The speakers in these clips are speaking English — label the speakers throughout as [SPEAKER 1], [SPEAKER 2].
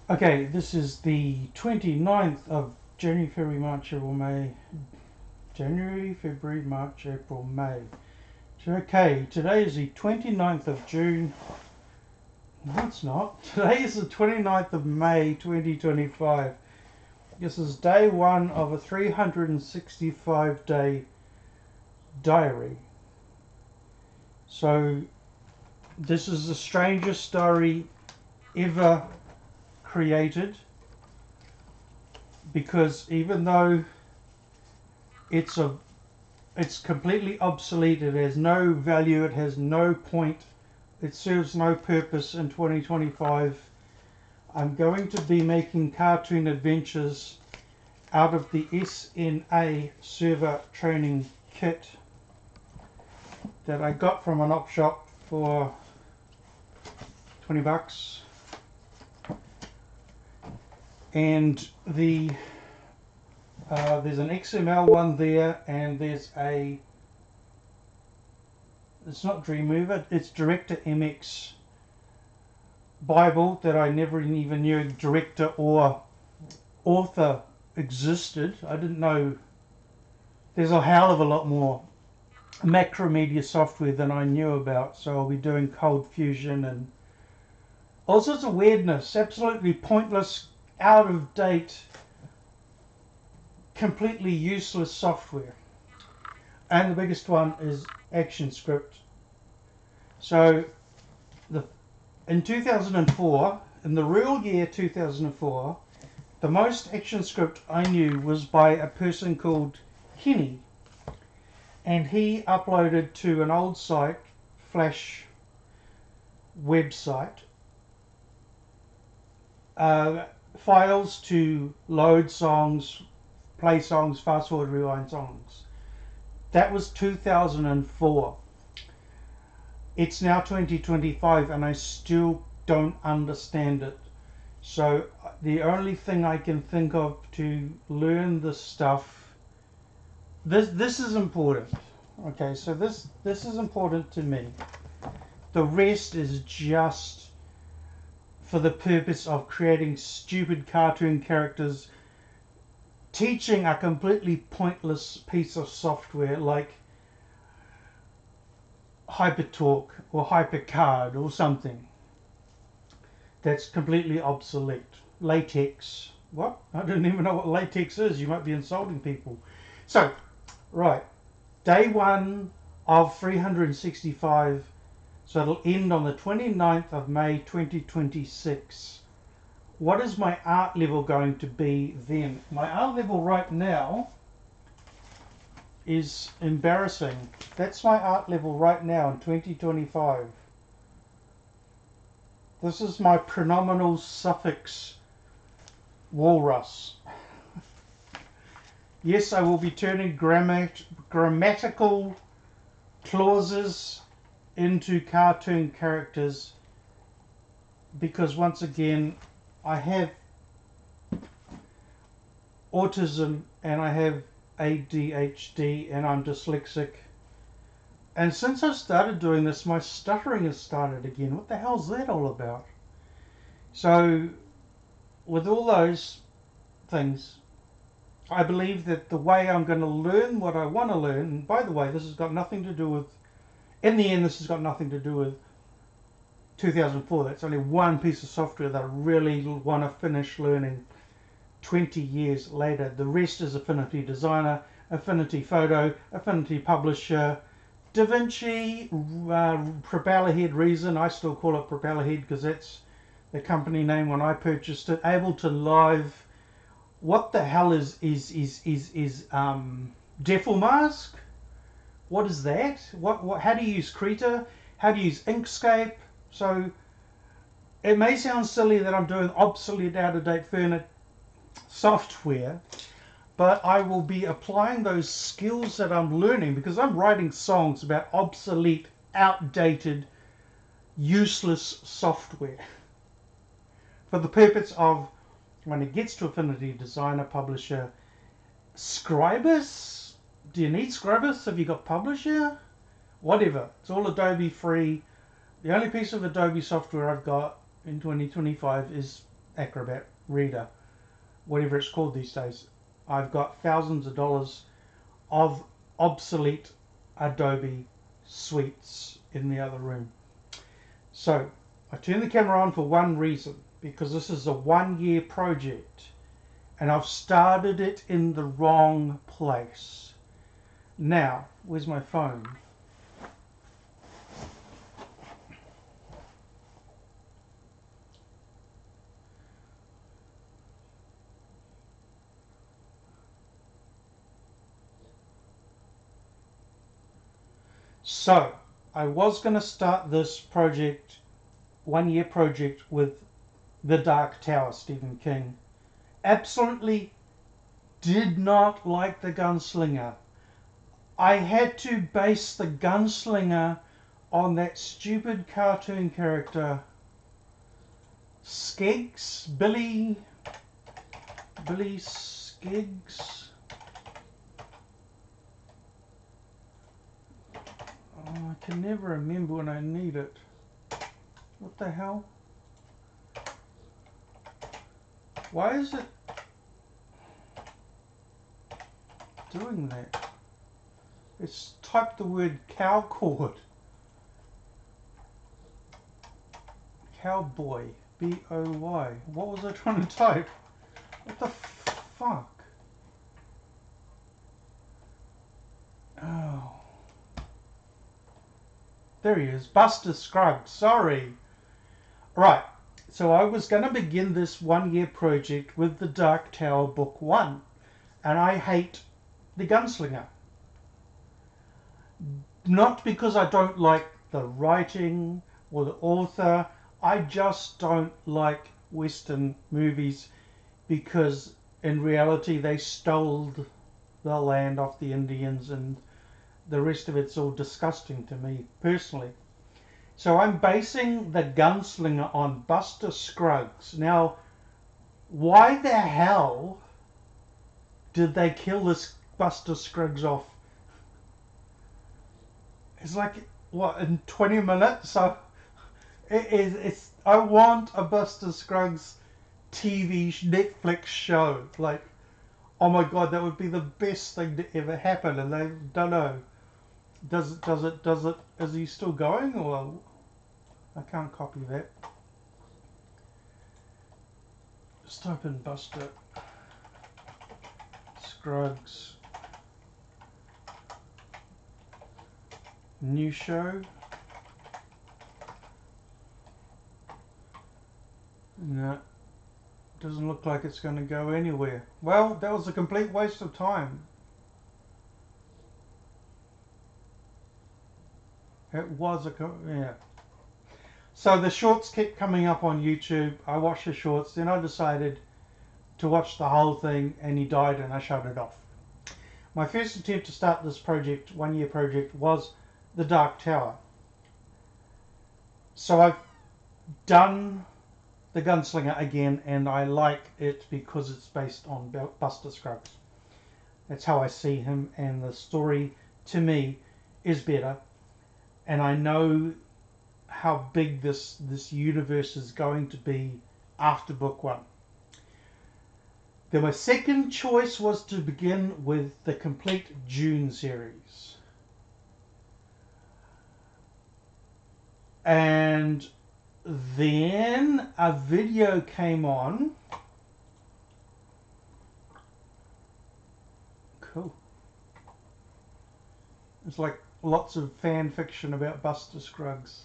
[SPEAKER 1] Okay, this is the 29th of January, February, March, April, May. January, February, March, April, May. Okay, today is the 29th of June. No, it's not. Today is the 29th of May 2025. This is day one of a 365-day diary. So, this is the strangest diary ever created, because even though it's completely obsolete, it has no value, it has no point, it serves no purpose in 2025, I'm going to be making cartoon adventures out of the SNA server training kit that I got from an op shop for 20 bucks. And there's an XML one there, and there's it's not Dreamweaver, it's Director MX Bible that I never even knew director or author existed. I didn't know. There's a hell of a lot more Macromedia software than I knew about, so I'll be doing Cold Fusion and all sorts of weirdness, absolutely pointless, out of date, completely useless software. And the biggest one is ActionScript. So in 2004, in the real year 2004, the most ActionScript I knew was by a person called Kenny, and he uploaded to an old site, Flash website, files to load songs, play songs, fast forward, rewind songs. That was 2004. It's now 2025 and I still don't understand it. So the only thing I can think of to learn this stuff, this is important. Okay, so this is important to me. The rest is just for the purpose of creating stupid cartoon characters, teaching a completely pointless piece of software like HyperTalk or HyperCard or something that's completely obsolete. Latex. What? I don't even know what latex is. You might be insulting people. So, right. Day one of 365. So it'll end on the 29th of May 2026. What is my art level going to be then? My art level right now is embarrassing. That's my art level right now in 2025. This is my pronominal suffix walrus. Yes, I will be turning grammatical clauses into cartoon characters, because once again I have autism and I have ADHD and I'm dyslexic, and since I started doing this my stuttering has started again. What the hell's that all about? So with all those things, I believe that the way I'm going to learn what I want to learn, and by the way, this has got nothing to do with, in the end, this has got nothing to do with 2004. That's only one piece of software that I really want to finish learning 20 years later. The rest is Affinity Designer, Affinity Photo, Affinity Publisher, DaVinci, Propellerhead Reason. I still call it Propellerhead because that's the company name when I purchased it. Ableton Live. What the hell is Defomask? What is that? What? How do you use Krita? How do you use Inkscape? So it may sound silly that I'm doing obsolete, out-of-date software, but I will be applying those skills that I'm learning, because I'm writing songs about obsolete, outdated, useless software for the purpose of, when it gets to Affinity Designer, Publisher, Scribus. Do you need Scribus? Have you got Publisher? Whatever. It's all Adobe free. The only piece of Adobe software I've got in 2025 is Acrobat Reader, whatever it's called these days. I've got thousands of dollars of obsolete Adobe suites in the other room. So I turned the camera on for one reason, because this is a 1-year project and I've started it in the wrong place. Now, where's my phone? So, I was going to start this project, 1-year project, with The Dark Tower, Stephen King. Absolutely did not like The Gunslinger. I had to base The Gunslinger on that stupid cartoon character, Skeggs, Billy Skeggs. Oh, I can never remember when I need it. What the hell? Why is it doing that? It's typed the word cow cord. Cowboy. B-O-Y. What was I trying to type? What the fuck? Oh. There he is. Buster Scruggs. Sorry. Right. So I was going to begin this 1-year project with The Dark Tower Book 1. And I hate The Gunslinger. Not because I don't like the writing or the author. I just don't like Western movies because in reality they stole the land off the Indians, and the rest of it's all disgusting to me personally. So I'm basing The Gunslinger on Buster Scruggs. Now, why the hell did they kill this Buster Scruggs off? It's like, what, in 20 minutes? So it's I want a Buster Scruggs TV Netflix show. Like, oh my god, that would be the best thing to ever happen. And they don't know. Does it? Is he still going, or I can't copy that. Just type in Buster Scruggs new show. No, doesn't look like it's going to go anywhere. Well, that was a complete waste of time. It was yeah. So the shorts kept coming up on YouTube. I watched the shorts, then I decided to watch the whole thing, and he died, and I shut it off. My first attempt to start this project, 1-year project, was The Dark Tower. So I've done The Gunslinger again, and I like it because it's based on Buster Scruggs. That's how I see him, and the story, to me, is better. And I know how big this universe is going to be after book 1. Then my second choice was to begin with the complete Dune series. And then a video came on. Cool. It's like lots of fan fiction about Buster Scruggs.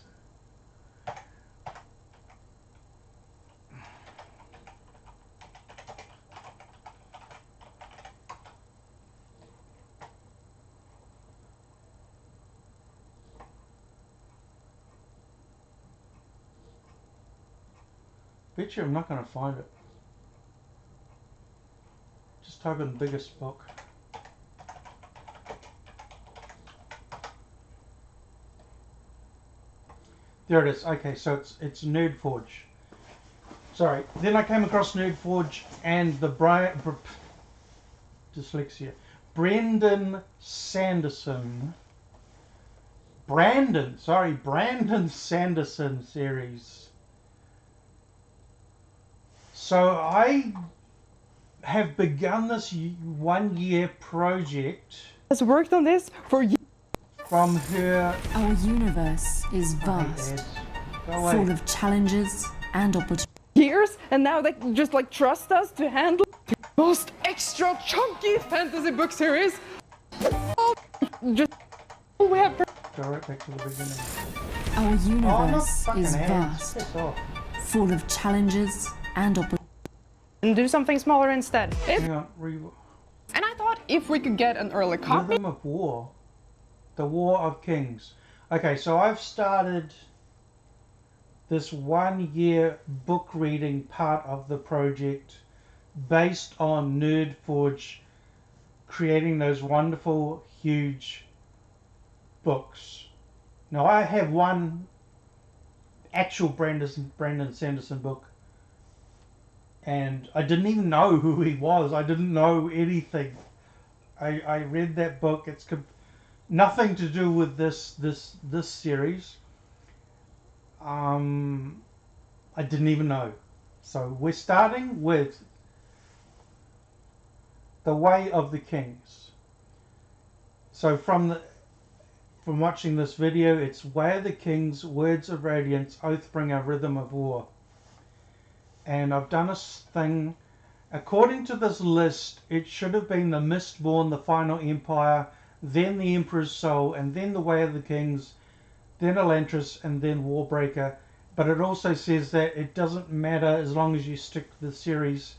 [SPEAKER 1] Bet you I'm not going to find it. Just type in biggest book. There it is. Okay, so it's Nerdforge. Sorry. Then I came across Nerdforge and the dyslexia. Brandon Sanderson series. So I have begun this 1 year project
[SPEAKER 2] Has worked on this for years.
[SPEAKER 1] from her.
[SPEAKER 3] Our universe is
[SPEAKER 1] I hate
[SPEAKER 3] vast,
[SPEAKER 1] ads. Go away.
[SPEAKER 3] full of challenges and opportunities.
[SPEAKER 2] Years, and now they just like trust us to handle the most extra chunky fantasy book series. Just we have.
[SPEAKER 1] Go right back to the beginning.
[SPEAKER 3] Our
[SPEAKER 1] Oh, not
[SPEAKER 3] universe
[SPEAKER 1] fucking
[SPEAKER 3] is
[SPEAKER 1] ads.
[SPEAKER 3] vast,
[SPEAKER 1] Piss off.
[SPEAKER 3] full of challenges and opportunities.
[SPEAKER 2] And do something smaller instead.
[SPEAKER 1] Hang on.
[SPEAKER 2] And I thought if we could get an early copy.
[SPEAKER 1] Rhythm of War. The War of Kings. Okay, so I've started this 1 year book reading part of the project based on NerdForge creating those wonderful, huge books. Now, I have one actual Brandon Sanderson book, and I didn't even know who he was. I didn't know anything. I read that book. It's nothing to do with this series. I didn't even know. So we're starting with The Way of the Kings. So from watching this video, it's Way of the Kings, Words of Radiance, Oathbringer, Rhythm of War. And I've done a thing. According to this list, it should have been the Mistborn, the Final Empire, then the Emperor's Soul, and then the Way of the Kings, then Elantris, and then Warbreaker. But it also says that it doesn't matter as long as you stick to the series.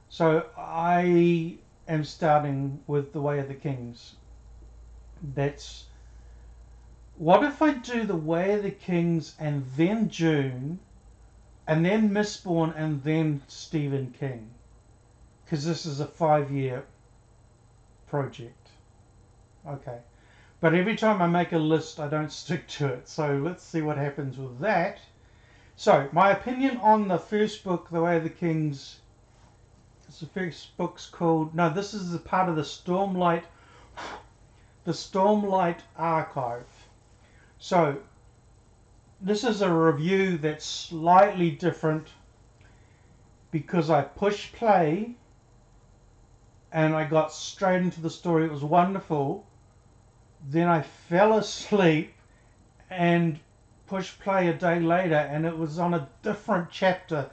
[SPEAKER 1] So I am starting with the Way of the Kings. That's... What if I do the Way of the Kings and then Dune, and then Mistborn, and then Stephen King? Because this is a 5-year project. Okay. But every time I make a list, I don't stick to it. So let's see what happens with that. So, my opinion on the first book, The Way of the Kings. The first book's called... No, this is a part of the Stormlight Archive. So, this is a review that's slightly different because I pushed play and I got straight into the story. It was wonderful. Then I fell asleep and pushed play a day later, and it was on a different chapter.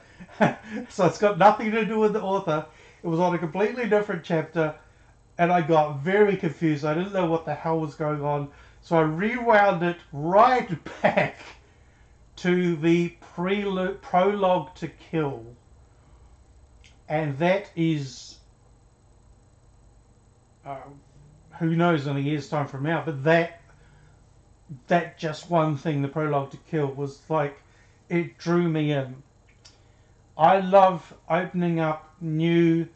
[SPEAKER 1] So it's got nothing to do with the author. It was on a completely different chapter, and I got very confused. I didn't know what the hell was going on. So I rewound it right back to the prologue to Kill. And that is... who knows in a year's time from now, but that just one thing, the prologue to Kill, was like, it drew me in. I love opening up new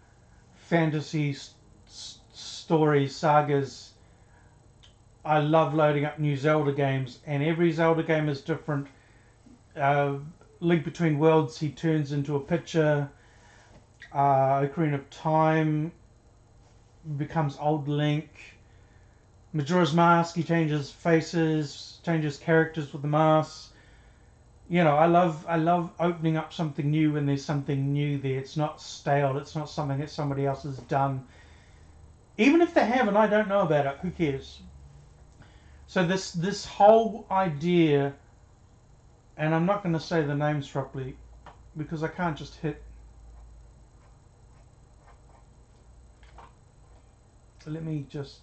[SPEAKER 1] fantasy stories, sagas. I love loading up new Zelda games, and every Zelda game is different. Link Between Worlds, he turns into a pitcher. Ocarina of Time becomes Old Link. Majora's Mask, he changes faces, changes characters with the mask. You know, I love opening up something new when there's something new there. It's not stale. It's not something that somebody else has done. Even if they have and I don't know about it, who cares? So this whole idea, and I'm not going to say the names properly because I can't just hit. Let me just...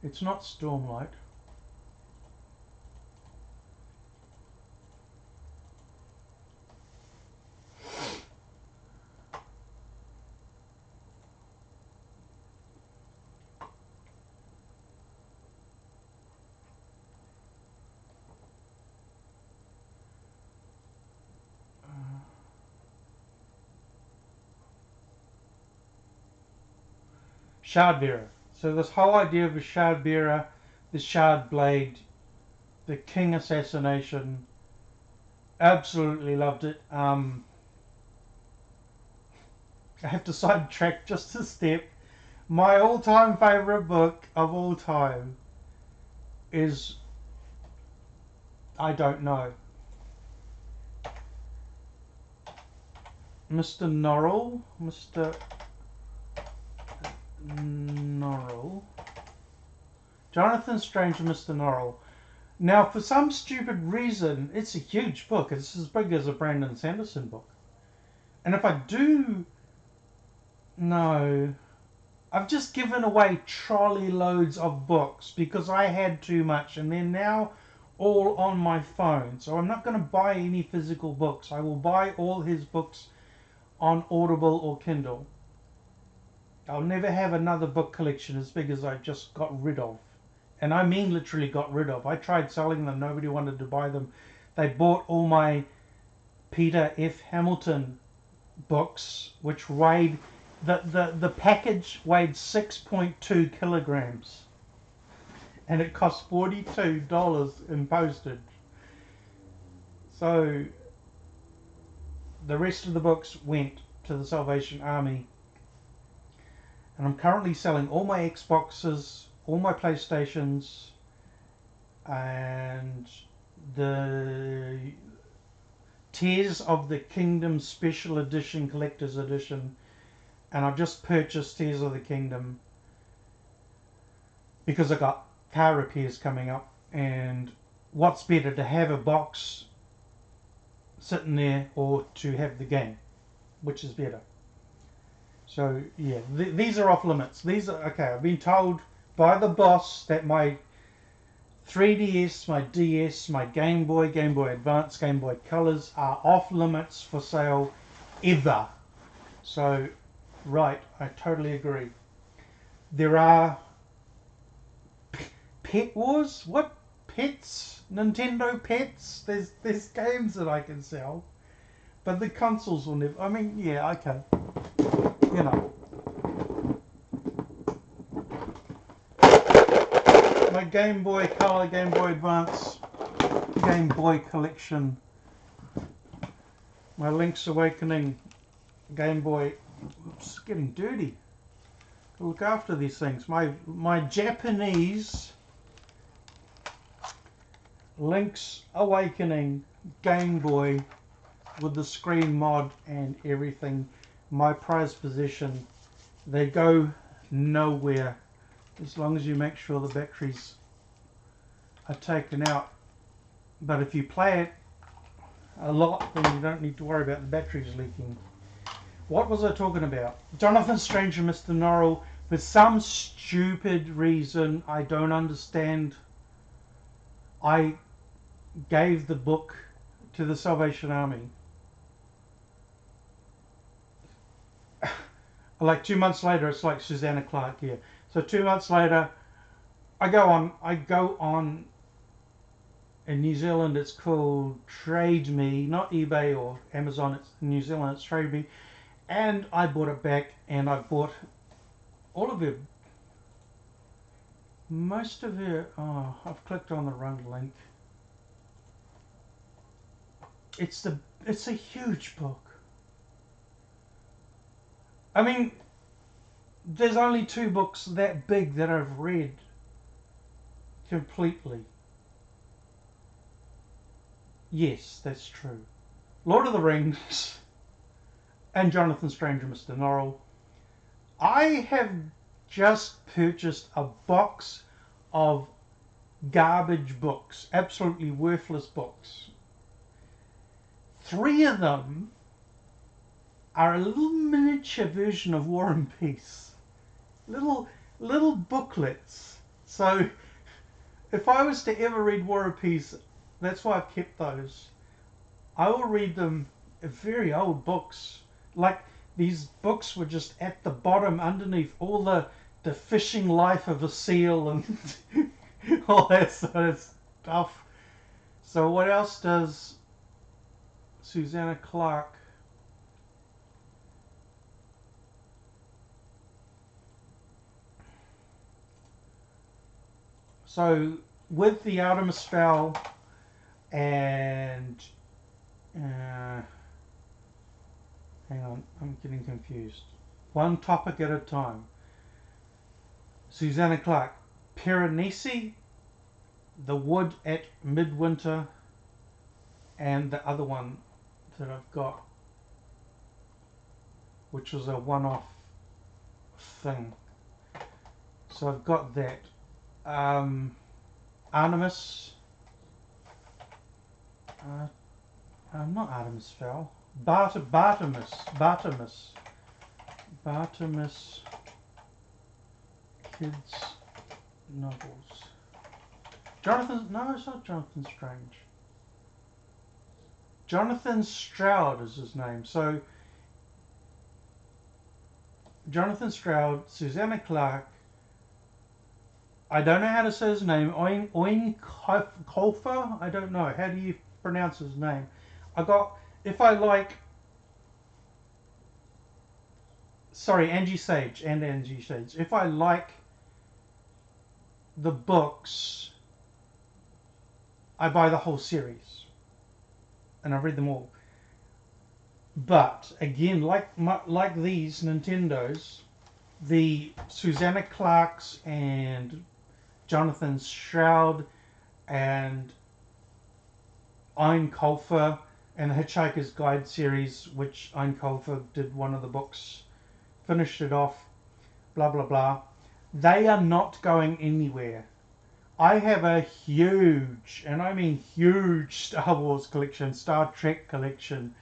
[SPEAKER 1] It's not Stormlight. Shardbearer. So this whole idea of a Shardbearer, the Shard Blade, the King assassination, absolutely loved it. I have to sidetrack just a step. My all-time favorite book of all time is... I don't know. Mr. Norrell. Mr. Norrell. Jonathan Strange and Mr. Norrell. Now, for some stupid reason, it's a huge book. It's as big as a Brandon Sanderson book. And if I do... No. I've just given away trolley loads of books because I had too much. And they're now all on my phone. So I'm not going to buy any physical books. I will buy all his books on Audible or Kindle. I'll never have another book collection as big as I just got rid of. And I mean literally got rid of. I tried selling them. Nobody wanted to buy them. They bought all my Peter F. Hamilton books, which weighed... The package weighed 6.2 kilograms. And it cost $42 in postage. So the rest of the books went to the Salvation Army. And I'm currently selling all my Xboxes, all my PlayStations, and the Tears of the Kingdom Special Edition, Collector's Edition. And I've just purchased Tears of the Kingdom because I got car repairs coming up. And what's better, to have a box sitting there or to have the game? Which is better? So yeah, these are off limits. These are okay. I've been told by the boss that my 3DS, my DS, my Game Boy, Game Boy Advance, Game Boy Colors are off limits for sale ever. So right, I totally agree. There are Pet Wars. What pets? Nintendo pets. There's games that I can sell, but the consoles will never. I mean, yeah, okay. You know, my Game Boy Color, Game Boy Advance, Game Boy collection, my Link's Awakening, Game Boy. It's getting dirty. Look after these things. My Japanese Link's Awakening Game Boy with the screen mod and everything. My prized possession. They go nowhere as long as you make sure the batteries are taken out. But if you play it a lot, then you don't need to worry about the batteries leaking. What was I talking about? Jonathan Strange and Mr. Norrell. For some stupid reason I don't understand, I gave the book to the Salvation Army. Like 2 months later, it's like Susanna Clark here. So 2 months later, I go on. In New Zealand, it's called Trade Me, not eBay or Amazon. It's in New Zealand, it's Trade Me, and I bought it back, and I bought all of her, most of her. Oh, I've clicked on the wrong link. It's a huge book. I mean, there's only 2 books that big that I've read completely. Yes, that's true. Lord of the Rings and Jonathan Strange and Mr. Norrell. I have just purchased a box of garbage books, absolutely worthless books. 3 of them are a little miniature version of War and Peace. Little booklets. So if I was to ever read War and Peace, that's why I've kept those. I will read them, very old books. Like these books were just at the bottom underneath all the fishing life of a seal and all that sort of stuff. So what else does Susanna Clark? So with the Artemis Fowl and hang on, I'm getting confused. One topic at a time. Susanna Clark, Piranesi, The Wood at Midwinter, and the other one that I've got. which was a one-off thing. So I've got that. Artemis. Not Artemis Fowl. Bartimus kids novels. Jonathan, no, it's not Jonathan Strange. Jonathan Stroud is his name. So Jonathan Stroud, Susanna Clark. I don't know how to say his name. Oin Kolfer. I don't know. How do you pronounce his name? Angie Sage. If I like the books, I buy the whole series, and I've read them all. But again, like these Nintendos, the Susanna Clarks and Jonathan Stroud and Ian Colfer and the Hitchhiker's Guide series, which Ian Colfer did one of the books, finished it off, blah blah blah. They are not going anywhere. I have a huge, and I mean huge, Star Wars collection, Star Trek collection,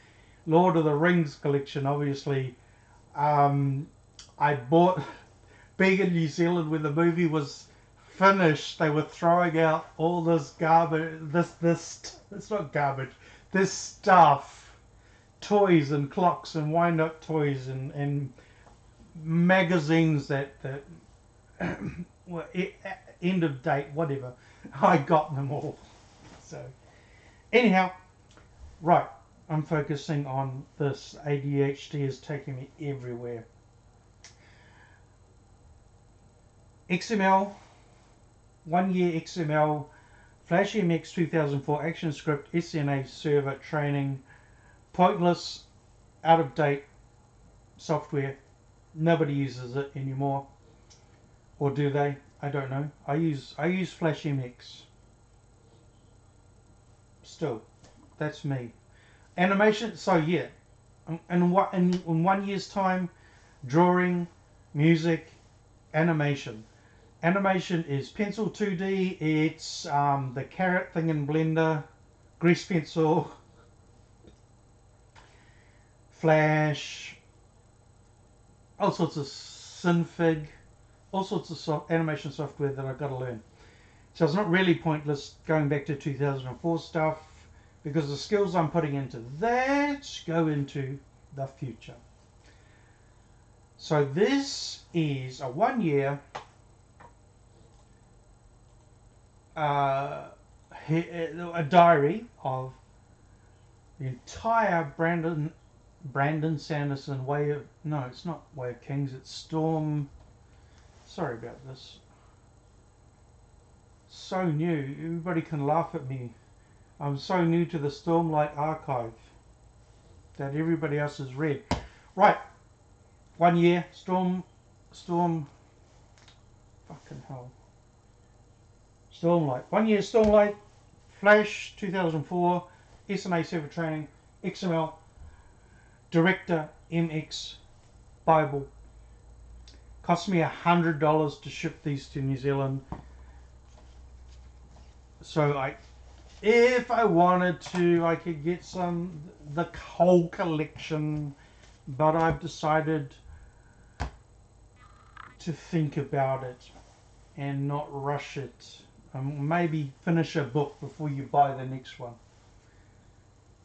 [SPEAKER 1] Lord of the Rings collection, obviously. I bought, being in New Zealand when the movie was finished, they were throwing out all this garbage, it's not garbage, this stuff, toys and clocks and wind-up toys and magazines that were end of date, whatever. I got them all. So, anyhow, right, I'm focusing on this. ADHD is taking me everywhere. XML, 1 year XML, Flash MX 2004 ActionScript SNA server training, pointless, out of date software. Nobody uses it anymore, or do they? I don't know. I use Flash MX. Still, that's me. Animation. So yeah, in 1 year's time, drawing, music, animation. Animation is Pencil 2D. It's the carrot thing in Blender, Grease Pencil, Flash, all sorts of Synfig, all sorts of animation software that I've got to learn. So it's not really pointless going back to 2004 stuff, because the skills I'm putting into that go into the future. So this is a 1 year a diary of the entire Brandon Sanderson it's not Way of Kings, it's Storm. Sorry about this. So new, everybody can laugh at me. I'm so new to the Stormlight archive that everybody else has read. Right, 1 year, Storm, fucking hell. Stormlight, 1 year Stormlight, Flash 2004, SNA server training, XML, Director MX, Bible. Cost me $100 to ship these to New Zealand. So if I wanted to, I could get the whole collection, but I've decided to think about it and not rush it. Maybe finish a book before you buy the next one.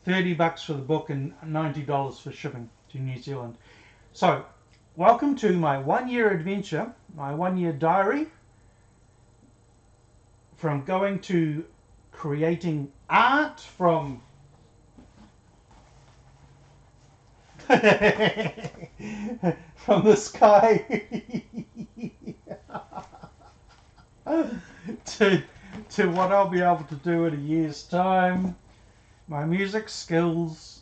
[SPEAKER 1] $30 for the book and $90 for shipping to New Zealand. So, welcome to my 1 year adventure, my 1 year diary, from going to creating art from from the sky to what I'll be able to do in a year's time. My music skills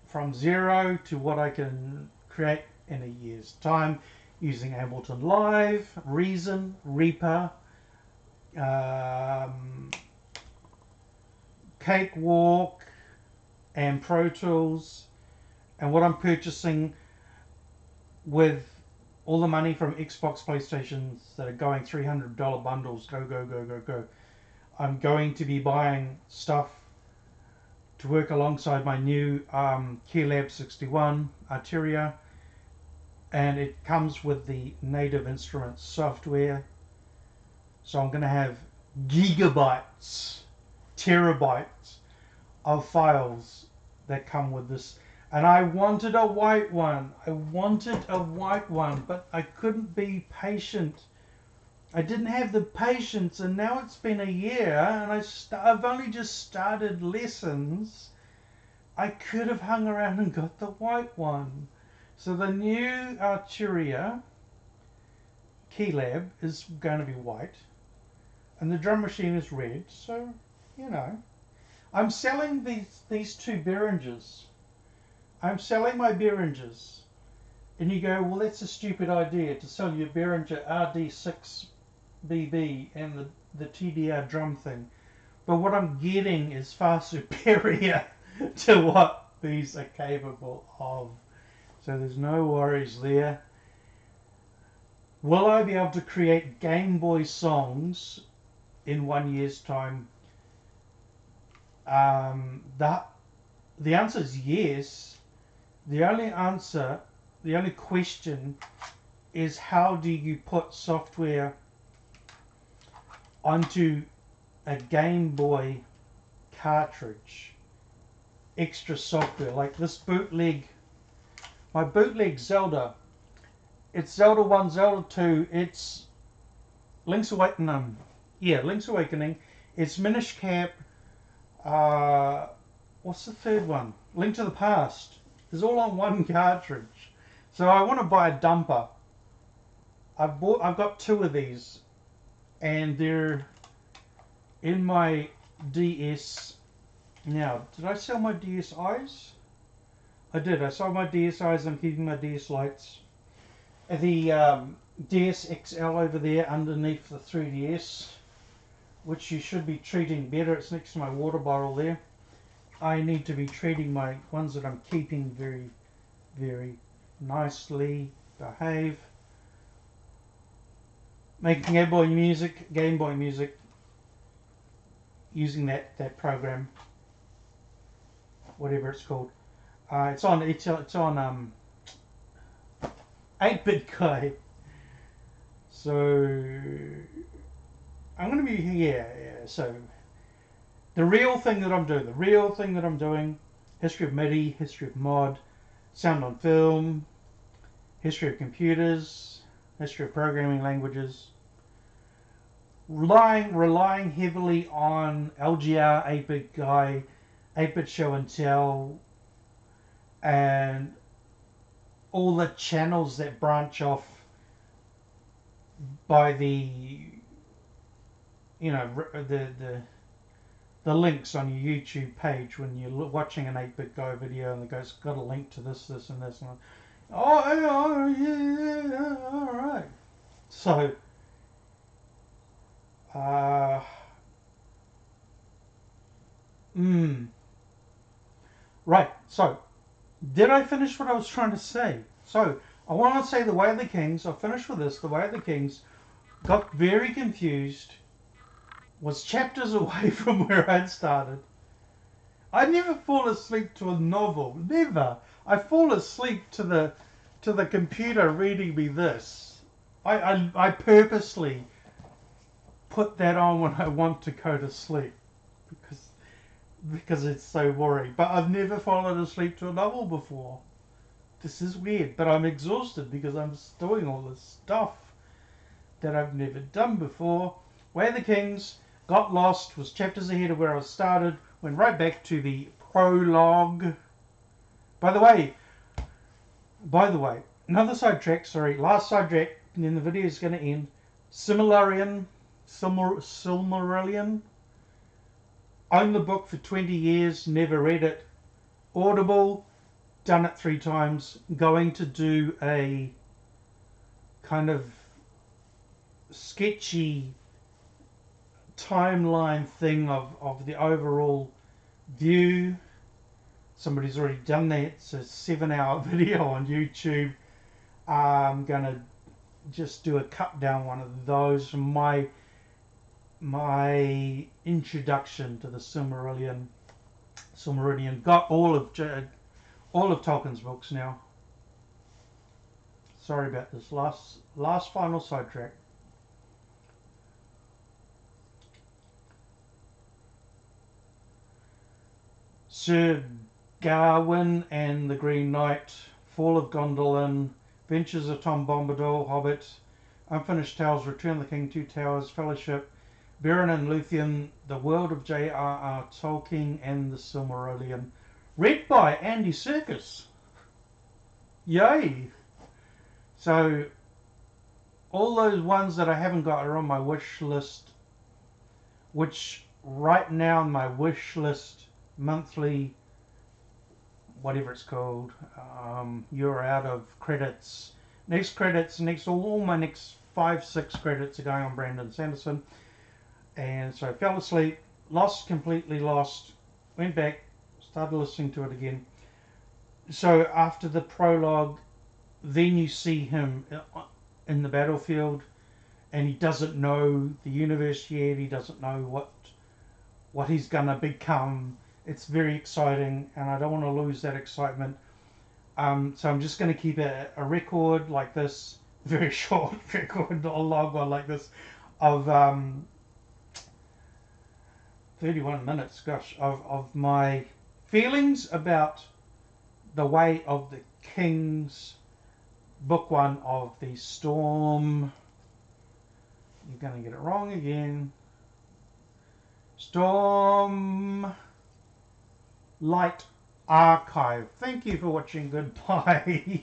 [SPEAKER 1] from zero to what I can create in a year's time using Ableton Live, Reason, Reaper, Cakewalk and Pro Tools, and what I'm purchasing with all the money from Xbox, PlayStations that are going $300 bundles, go. I'm going to be buying stuff to work alongside my new Keylab 61 Arturia, and it comes with the Native Instruments software. So I'm going to have gigabytes, terabytes of files that come with this. And I wanted a white one. But I couldn't be patient. I didn't have the patience, and now it's been a year, and I've only just started lessons. I could have hung around and got the white one. So the new Arturia Keylab is going to be white, and the drum machine is red. So, you know, I'm selling these two Behringers. I'm selling my Behringers. And you go, well, that's a stupid idea to sell your Behringer RD6BB and the TDR drum thing. But what I'm getting is far superior to what these are capable of. So there's no worries there. Will I be able to create Game Boy songs in 1 year's time? The answer is yes. The only question is, how do you put software onto a Game Boy cartridge? Extra software, like this bootleg, my bootleg Zelda. It's Zelda 1, Zelda 2, it's Link's Awakening. Yeah, Link's Awakening. It's Minish Cap. What's the third one? Link to the Past. It's all on one cartridge. So I want to buy a dumper. I've got two of these, and they're in my DS. Now, did I sell my DSIs? I did. I sold my DSIs. I'm keeping my DS lights. The DS XL over there underneath the 3DS, which you should be treating better. It's next to my water bottle there. I need to be treating my ones that I'm keeping very, very nicely. Behave. Making Game Boy music, using that program, whatever it's called. It's on 8-Bit Guy. So I'm going to be here. So the real thing that I'm doing, history of MIDI, history of mod, sound on film, history of computers, history of programming languages, relying heavily on LGR, 8-Bit Guy, 8-Bit Show and Tell, and all the channels that branch off by the, you know, the links on your YouTube page when you're watching an 8-Bit Guy video and the guy's got a link to this and this and oh yeah, all right. So right. So did I finish what I was trying to say? So I want to say The Way of the Kings. I'll finish with this. The Way of the Kings got very confused. Was chapters away from where I'd started. I never fall asleep to a novel. Never. I fall asleep to the computer reading me this. I purposely put that on when I want to go to sleep because it's so boring. But I've never fallen asleep to a novel before. This is weird, but I'm exhausted because I'm doing all this stuff that I've never done before. Way of the Kings, got lost, was chapters ahead of where I started, went right back to the prologue. By the way, another sidetrack, last sidetrack, and then the video is going to end. Silmarillion. Owned the book for 20 years, never read it. Audible, done it 3 times. Going to do a kind of sketchy timeline thing of the overall view. Somebody's already done that. It's a 7-hour video on YouTube. I'm gonna just do a cut down one of those from my introduction to the Silmarillion. Got all of Tolkien's books now. Sorry about this. Last final sidetrack. Sir Gawain and the Green Knight, Fall of Gondolin, Ventures of Tom Bombadil, Hobbit, Unfinished Tales, Return of the King, Two Towers, Fellowship, Beren and Luthien, The World of J.R.R. Tolkien, and the Silmarillion. Read by Andy Serkis. Yay! So, all those ones that I haven't got are on my wish list, which right now on my wish list monthly, whatever it's called, you're out of credits. All my next 5-6 credits are going on Brandon Sanderson. And so I fell asleep, completely lost, went back, started listening to it again. So after the prologue, then you see him in the battlefield, and he doesn't know the universe yet. He doesn't know what he's gonna become. It's very exciting, and I don't want to lose that excitement. So I'm just going to keep a record like this, very short record, not a long one like this, of 31 minutes, gosh, of my feelings about The Way of the Kings, book 1 of the Storm. You're going to get it wrong again. Storm Light Archive. Thank you for watching. Goodbye.